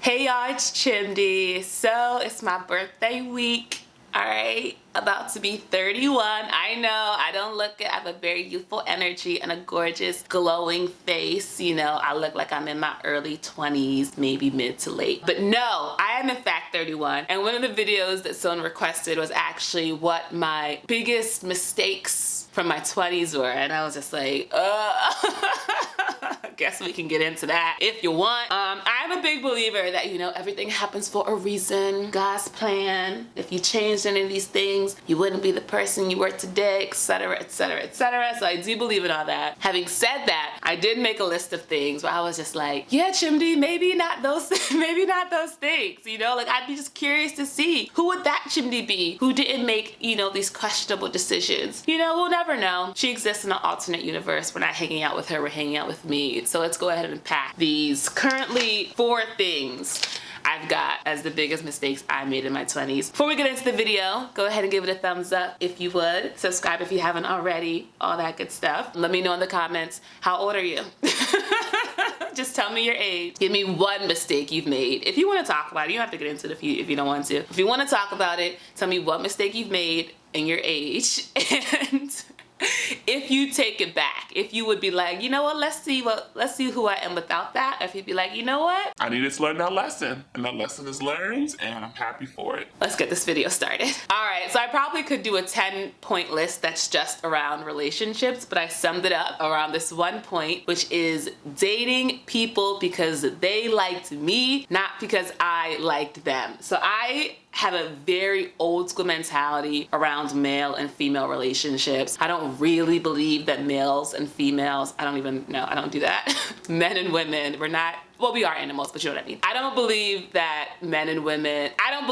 Hey y'all, it's Chimdy. So it's my birthday week. Alright, about to be 31. I know, I don't look it. I have a very youthful energy and a gorgeous glowing face. You know, I look like I'm in my early 20s, maybe mid to late. But no, I am in fact 31. And one of the videos that someone requested was actually what my biggest mistakes from my 20s were. And I was just like, I guess we can get into that if you want. I'm a big believer that, you know, everything happens for a reason, God's plan. If you changed any of these things, you wouldn't be the person you were today, etc., etc., etc. So I do believe in all that. Having said that, I did make a list of things where I was just like, yeah, Chimdy, maybe not those, maybe not those things, you know? Like, I'd be just curious to see who would that Chimdy be who didn't make, you know, these questionable decisions. You know, we'll never know. She exists in an alternate universe. We're not hanging out with her, we're hanging out with me. So let's go ahead and unpack these currently 4 things I've got as the biggest mistakes I made in my 20s. Before we get into the video, go ahead and give it a thumbs up if you would. Subscribe if you haven't already, all that good stuff. Let me know in the comments, how old are you? Just tell me your age. Give me one mistake you've made. If you want to talk about it, you don't have to get into it if you don't want to. If you want to talk about it, tell me what mistake you've made and your age. And if you take it back, if you would be like, you know what, let's see who I am without that. If you'd be like, you know what, I needed to learn that lesson, and that lesson is learned, and I'm happy for it. let's get this video started. All right, so I probably could do a 10-point list that's just around relationships, but I summed it up around this one point, which is dating people because they liked me, not because I liked them. So I have a very old school mentality around male and female relationships. I don't really believe that males and females, I don't do that. Men and women, we're not, well, we are animals, but you know what I mean. I don't believe that men and women, I don't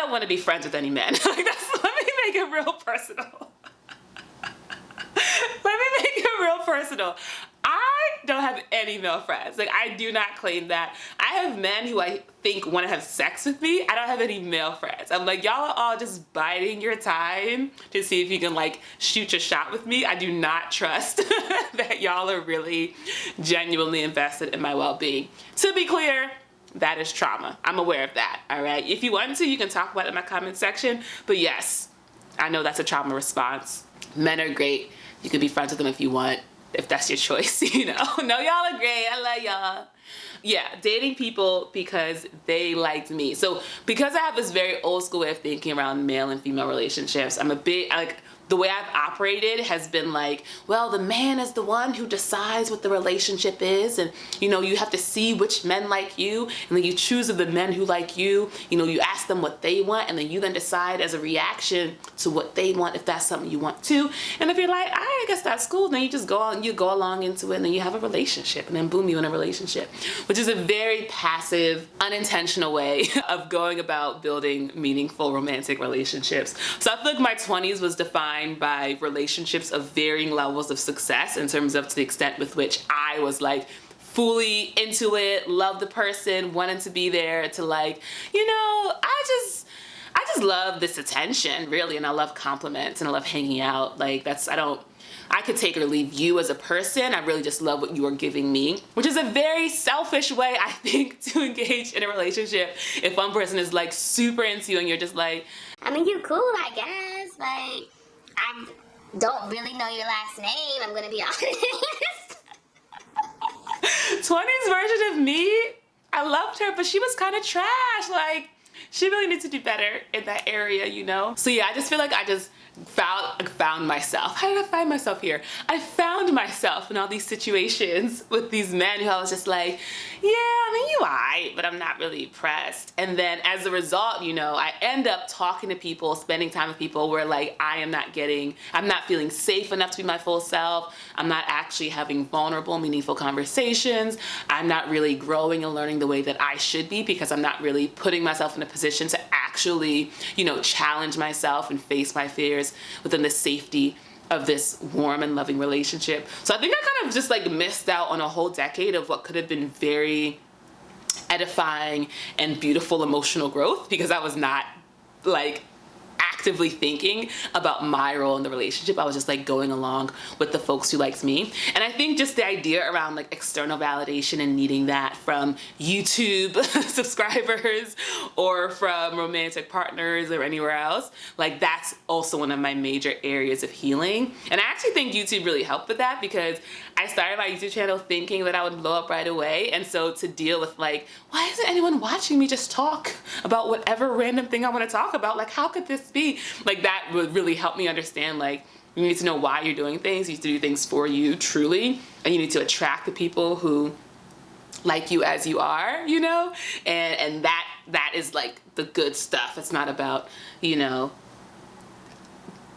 want to be friends with any men. Let me make it real personal. Let me make it real personal. I don't have any male friends. Like, I do not claim that. I have men who I think want to have sex with me. I don't have any male friends. I'm like, y'all are all just biding your time to see if you can like shoot your shot with me. I do not trust that y'all are really genuinely invested in my well-being. To be clear, that is trauma. I'm aware of that, all right? If you want to, you can talk about it in my comment section. But yes, I know that's a trauma response. Men are great. You can be friends with them if you want, if that's your choice, you know. No, y'all are great. I love y'all. Yeah, dating people because they liked me. So because I have this very old school way of thinking around male and female relationships, the way I've operated has been like, well, the man is the one who decides what the relationship is, and you know, you have to see which men like you, and then you choose of the men who like you, you know, you ask them what they want, and then you then decide as a reaction to what they want if that's something you want too. And if you're like, I guess that's cool, then you just go along into it, and then you have a relationship, and then boom, you're in a relationship, which is a very passive, unintentional way of going about building meaningful romantic relationships. So I feel like my 20s was defined by relationships of varying levels of success in terms of to the extent with which I was like fully into it, love the person, wanted to be there, to like, you know, I just love this attention really, and I love compliments and I love hanging out. Like I could take or leave you as a person. I really just love what you are giving me, which is a very selfish way, I think, to engage in a relationship. If one person is like super into you and you're just like, I mean, you're cool, I guess. Like, I don't really know your last name, I'm gonna be honest. 20s version of me, I loved her, but she was kind of trash. Like, she really needs to do better in that area, you know? So yeah, I just feel like I just found myself. How did I find myself here? I found myself in all these situations with these men who I was just like, yeah, I mean, you alright, but I'm not really impressed. And then as a result, you know, I end up talking to people, spending time with people where like I'm not feeling safe enough to be my full self. I'm not actually having vulnerable, meaningful conversations. I'm not really growing and learning the way that I should be because I'm not really putting myself in a position to actually, you know, challenge myself and face my fears within the safety of this warm and loving relationship. So I think I kind of just like missed out on a whole decade of what could have been very edifying and beautiful emotional growth because I was not like actively thinking about my role in the relationship. I was just like going along with the folks who liked me. And I think just the idea around like external validation and needing that from YouTube subscribers or from romantic partners or anywhere else, like that's also one of my major areas of healing. And I actually think YouTube really helped with that, because I started my YouTube channel thinking that I would blow up right away. And so to deal with like, why isn't anyone watching me just talk about whatever random thing I want to talk about? Like, how could this be? Like, that would really help me understand, like, you need to know why you're doing things. You need to do things for you truly. And you need to attract the people who like you as you are, you know? And that is like the good stuff. It's not about, you know,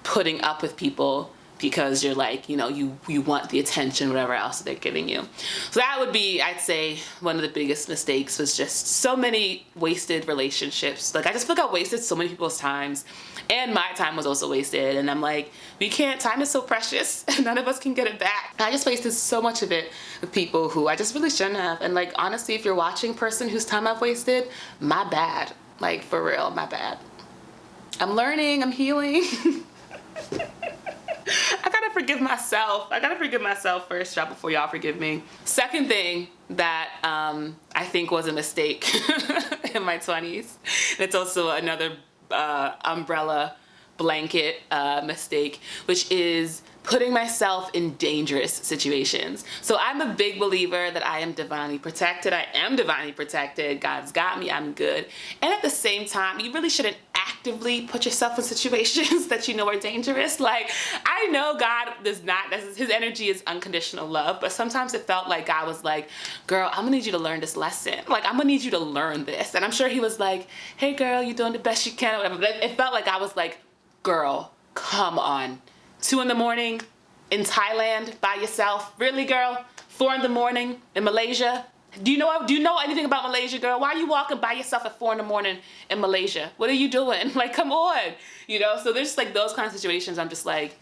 putting up with people because you're like, you know, you want the attention, whatever else they're giving you. So that would be, I'd say, one of the biggest mistakes was just so many wasted relationships. Like, I just feel like I wasted so many people's times, and my time was also wasted. And I'm like, time is so precious, and none of us can get it back. And I just wasted so much of it with people who I just really shouldn't have. And like, honestly, if you're watching person whose time I've wasted, my bad. Like, for real, my bad. I'm learning, I'm healing. I gotta forgive myself. I gotta forgive myself first, y'all, before y'all forgive me. Second thing that I think was a mistake in my 20s. It's also another umbrella blanket mistake, which is putting myself in dangerous situations. So I'm a big believer that I am divinely protected. I am divinely protected. God's got me. I'm good. And at the same time, you really shouldn't actively put yourself in situations that you know are dangerous. Like, I know God does not, his energy is unconditional love, but sometimes it felt like God was like, girl, I'm gonna need you to learn this lesson. Like, I'm gonna need you to learn this. And I'm sure he was like, hey girl, you're doing the best you can, or whatever. But it felt like I was like, girl, come on. 2 a.m. in Thailand by yourself? Really, girl? 4 a.m. in Malaysia? Do you know anything about Malaysia, girl? Why are you walking by yourself at 4 a.m. in Malaysia? What are you doing? Like, come on. You know, so there's like those kind of situations. I'm just like,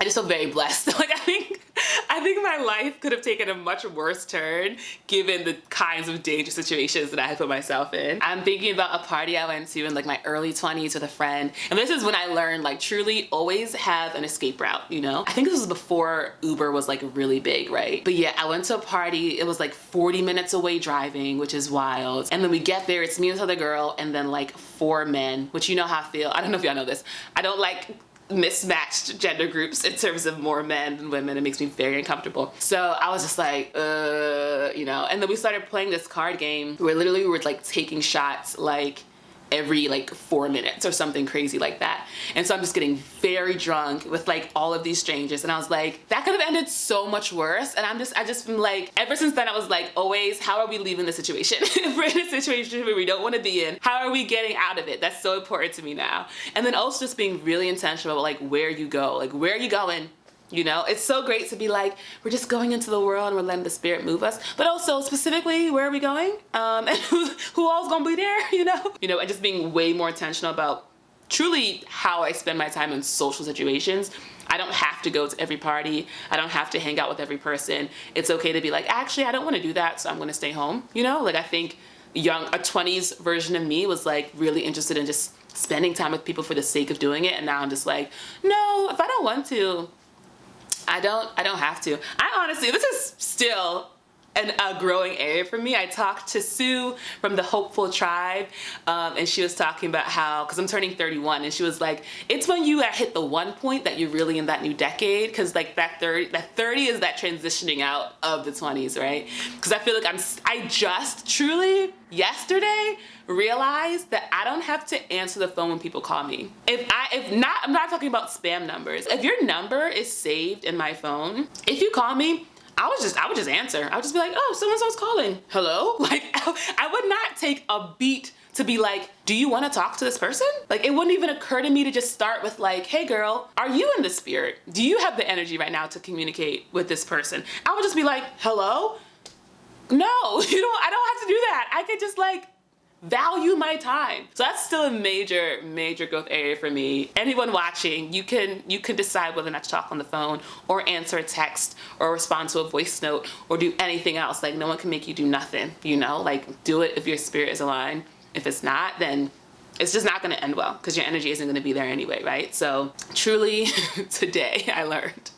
I just feel very blessed. Like, I think my life could have taken a much worse turn given the kinds of dangerous situations that I had put myself in. I'm thinking about a party I went to in like my early 20s with a friend. And this is when I learned, like, truly always have an escape route, you know? I think this was before Uber was like really big, right? But yeah, I went to a party. It was like 40 minutes away driving, which is wild. And then we get there, it's me and this other girl, and then like 4 men, which you know how I feel. I don't know if y'all know this. I don't like mismatched gender groups in terms of more men than women. It makes me very uncomfortable. So I was just like, you know, and then we started playing this card game where literally we were like taking shots like every like 4 minutes or something crazy like that. And so I'm just getting very drunk with like all of these strangers, and I was like, that could have ended so much worse. And I just been like, ever since then I was like, always, how are we leaving the situation? If we're in a situation where we don't want to be in, how are we getting out of it? That's so important to me now. And then also just being really intentional about like where you go, like where are you going? You know, it's so great to be like, we're just going into the world and we're letting the spirit move us. But also specifically, where are we going? And who all's gonna be there, you know? You know, and just being way more intentional about truly how I spend my time in social situations. I don't have to go to every party. I don't have to hang out with every person. It's okay to be like, actually, I don't want to do that, so I'm gonna stay home. You know, like I think a 20s version of me was like really interested in just spending time with people for the sake of doing it. And now I'm just like, no, if I don't want to, I don't have to. I honestly, this is still a growing area for me. I talked to Sue from the Hopeful Tribe, and she was talking about how, because I'm turning 31, and she was like, it's when you hit the one point that you're really in that new decade, because like that 30 is that transitioning out of the 20s, right? Because I feel like I just truly yesterday realized that I don't have to answer the phone when people call me. I'm not talking about spam numbers. If your number is saved in my phone, if you call me, I would just answer. I would just be like, oh, so-and-so's calling. Hello? Like, I would not take a beat to be like, do you want to talk to this person? Like, it wouldn't even occur to me to just start with like, hey girl, are you in the spirit? Do you have the energy right now to communicate with this person? I would just be like, hello? No, I don't have to do that. I could just like value my time. So that's still a major growth area for me. Anyone watching, you can decide whether or not to talk on the phone or answer a text or respond to a voice note or do anything else. Like, no one can make you do nothing, you know? Like, do it if your spirit is aligned. If it's not, then it's just not going to end well because your energy isn't going to be there anyway, right? So truly today I learned.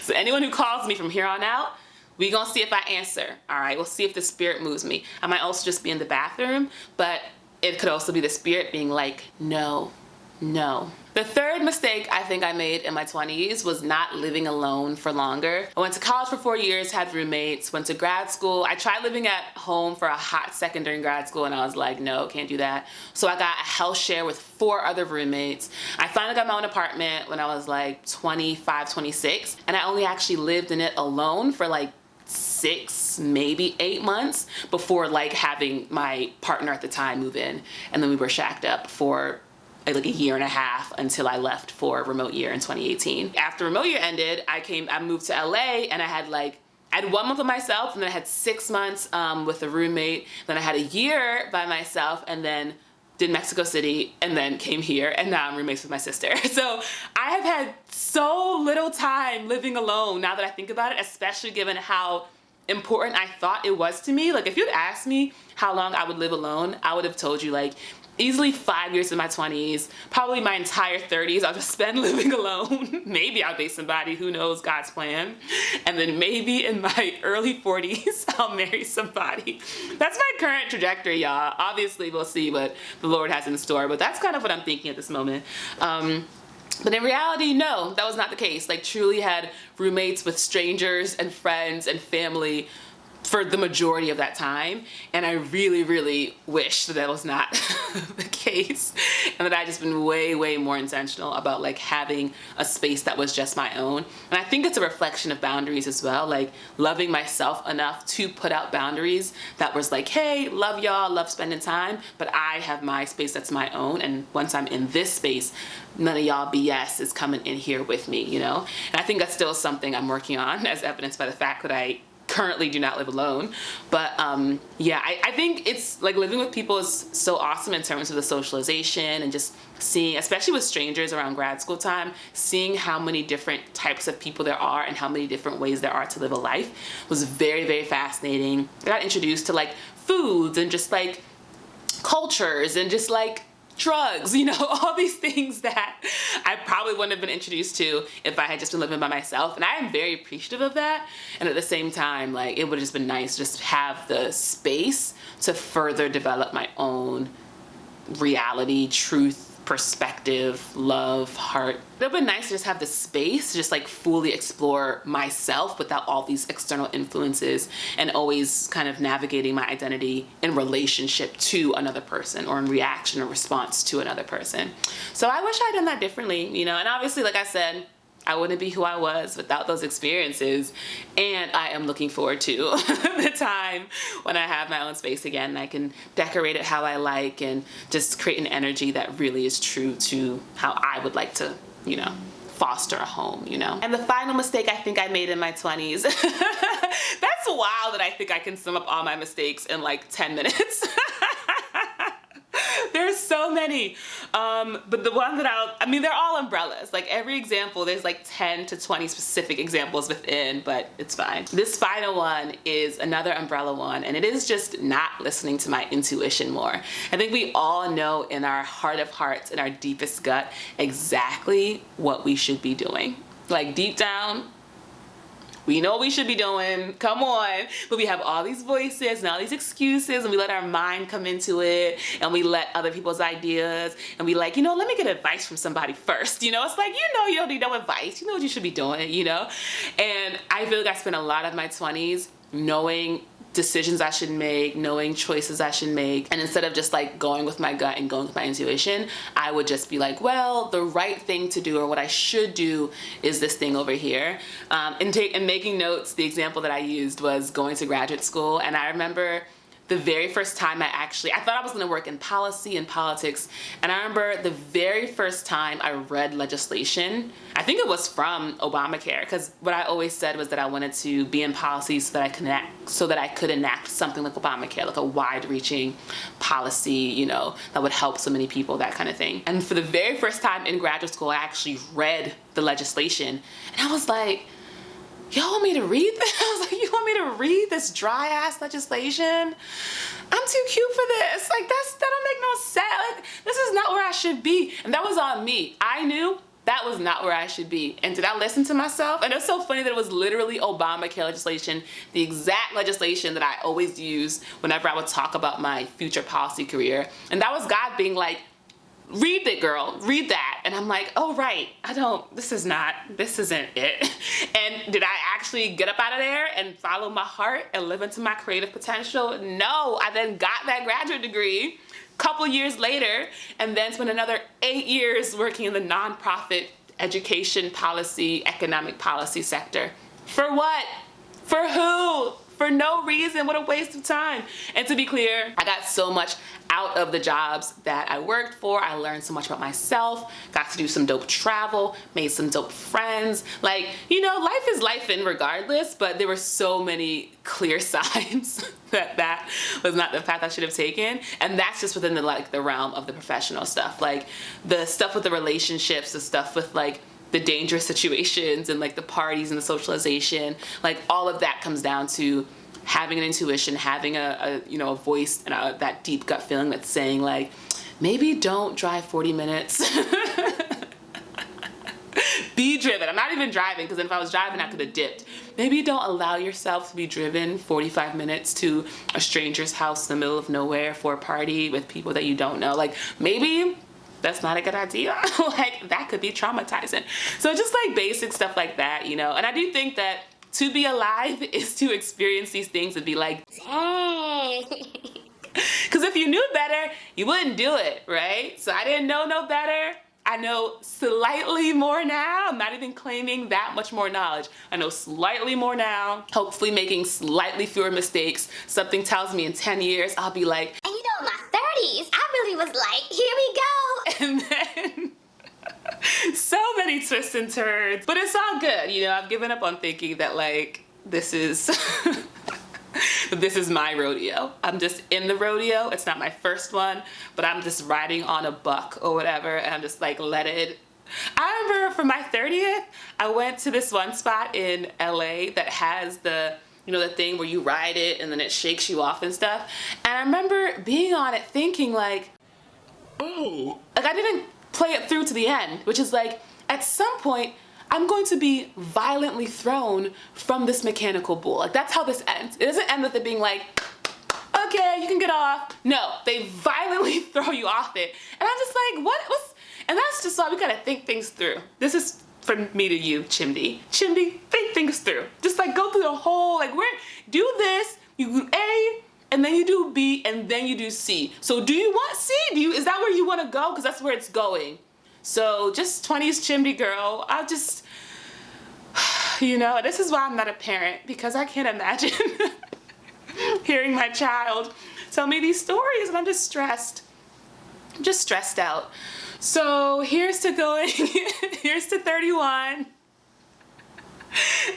So anyone who calls me from here on out, we gonna see if I answer, all right? We'll see if the spirit moves me. I might also just be in the bathroom, but it could also be the spirit being like, no, no. The third mistake I think I made in my 20s was not living alone for longer. I went to college for 4 years, had roommates, went to grad school. I tried living at home for a hot second during grad school and I was like, no, can't do that. So I got a house share with 4 other roommates. I finally got my own apartment when I was like 25, 26, and I only actually lived in it alone for like 6, maybe 8 months before like having my partner at the time move in, and then we were shacked up for like a year and a half until I left for remote year in 2018. After remote year ended, I moved to LA and I had 1 month with myself, and then I had 6 months with a roommate. Then I had a year by myself, and then did Mexico City, and then came here, and now I'm roommates with my sister. So I have had so little time living alone now that I think about it, especially given how important I thought it was to me. Like if you'd asked me how long I would live alone, I would have told you like easily 5 years in my 20s, probably my entire 30s I'll just spend living alone. Maybe I'll date somebody, who knows, God's plan. And then maybe in my early 40s, I'll marry somebody. That's my current trajectory, y'all. Obviously, we'll see what the Lord has in store, but that's kind of what I'm thinking at this moment. But in reality, no, that was not the case. Like truly had roommates with strangers and friends and family for the majority of that time, and I really, really wish that that was not the case, and that I just been way, way more intentional about like having a space that was just my own. And I think it's a reflection of boundaries as well, like loving myself enough to put out boundaries that was like, hey, love y'all, love spending time, but I have my space that's my own, and once I'm in this space, none of y'all BS is coming in here with me, you know? And I think that's still something I'm working on, as evidenced by the fact that I currently do not live alone. But yeah, I think it's like living with people is so awesome in terms of the socialization and just seeing, especially with strangers around grad school time, seeing how many different types of people there are and how many different ways there are to live a life was very, very fascinating. I got introduced to like foods and just like cultures and just like drugs, you know, all these things that I probably wouldn't have been introduced to if I had just been living by myself. And I am very appreciative of that. And at the same time, like, it would have just been nice to just have the space to further develop my own reality, truth, perspective, love, heart. It would have been nice to just have the space to just like fully explore myself without all these external influences and always kind of navigating my identity in relationship to another person or in reaction or response to another person. So I wish I'd done that differently, you know, and obviously, like I said, I wouldn't be who I was without those experiences, and I am looking forward to the time when I have my own space again and I can decorate it how I like and just create an energy that really is true to how I would like to, you know, foster a home, you know. And the final mistake I think I made in my 20s, that's wild that I think I can sum up all my mistakes in like 10 minutes. There's so many, but the one that I mean, they're all umbrellas. Like every example, there's like 10 to 20 specific examples within, but it's fine. This final one is another umbrella one, and it is just not listening to my intuition more. I think we all know in our heart of hearts, in our deepest gut, exactly what we should be doing. Like deep down, we know what we should be doing, come on. But we have all these voices and all these excuses, and we let our mind come into it, and we let other people's ideas, and we like, you know, let me get advice from somebody first. You know, it's like, you know, you don't need no advice. You know what you should be doing, you know? And I feel like I spent a lot of my 20s knowing decisions I should make, knowing choices I should make. And instead of just like going with my gut and going with my intuition, I would just be like, well, the right thing to do or what I should do is this thing over here. And making notes, the example that I used was going to graduate school. And I remember the very first time I thought I was gonna work in policy and politics, and I remember the very first time I read legislation, I think it was from Obamacare, because what I always said was that I wanted to be in policy so that I could enact something like Obamacare, like a wide-reaching policy, you know, that would help so many people, that kind of thing. And for the very first time in graduate school, I actually read the legislation, and I was like, y'all want me to read this? I was like, you want me to read this dry ass legislation? I'm too cute for this. Like that don't make no sense. Like, this not where I should be. And that was on me. I knew that was not where I should be. And did I listen to myself? And it's so funny that it was literally Obamacare legislation, the exact legislation that I always use whenever I would talk about my future policy career. And that was God being like, read it, girl, read that. And I'm like, oh, right, this isn't it. And did I actually get up out of there and follow my heart and live into my creative potential? No, I then got that graduate degree a couple years later and then spent another 8 years working in the nonprofit education policy, economic policy sector. For what? For who? For no reason. What a waste of time. And to be clear, I got so much out of the jobs that I worked for. I learned so much about myself, got to do some dope travel, made some dope friends. Like, life is life in regardless, but there were so many clear signs that that was not the path I should have taken. And that's just within the realm of the professional stuff. Like the stuff with the relationships, the stuff with the dangerous situations and the parties and the socialization, all of that comes down to having an intuition, having a voice and that deep gut feeling that's saying maybe don't drive 40 minutes. Be driven. I'm not even driving because if I was driving I could have dipped. Maybe don't allow yourself to be driven 45 minutes to a stranger's house in the middle of nowhere for a party with people that you don't know. Maybe that's not a good idea. That could be traumatizing. So just basic stuff like that, And I do think that to be alive is to experience these things and be like, dang. Because if you knew better, you wouldn't do it, right? So I didn't know no better. I know slightly more now. I'm not even claiming that much more knowledge. I know slightly more now, hopefully making slightly fewer mistakes. Something tells me in 10 years, I'll be like, and in my 30s, I really was like, here we go. And then so many twists and turns, but it's all good. I've given up on thinking that this is this is my rodeo. I'm just in the rodeo. It's not my first one, but I'm just riding on a buck or whatever, and I'm just let it. I remember for my 30th, I went to this one spot in LA that has the the thing where you ride it and then it shakes you off and stuff. And I remember being on it thinking Oh. I didn't play it through to the end, which is at some point I'm going to be violently thrown from this mechanical bull. That's how this ends. It doesn't end with it being okay, you can get off. No, they violently throw you off it. And I'm just what? And that's just why we gotta think things through. This is from me to you, Chimdi. Chimdi, think things through. Just go through the whole, do this, you do A, and then you do B, and then you do C. So do you want C? Is that where you want to go? Because that's where it's going. So just 20s Chimdi girl, I'll just, this is why I'm not a parent, because I can't imagine hearing my child tell me these stories, and I'm just stressed. I'm just stressed out. So here's to going, here's to 31,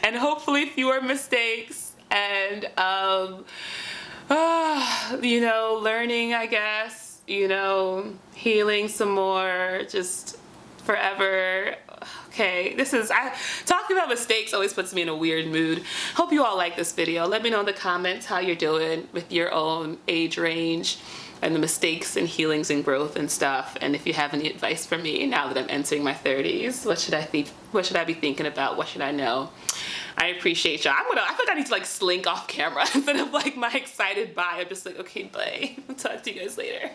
and hopefully fewer mistakes, and learning, I guess, healing some more, just forever. Okay, talking about mistakes always puts me in a weird mood. Hope you all like this video. Let me know in the comments how you're doing with your own age range and the mistakes and healings and growth and stuff. And if you have any advice for me now that I'm entering my 30s, what should I think? What should I be thinking about? What should I know? I appreciate y'all. I think I need to slink off camera instead of my excited bye. I'm just okay, bye. I'll talk to you guys later.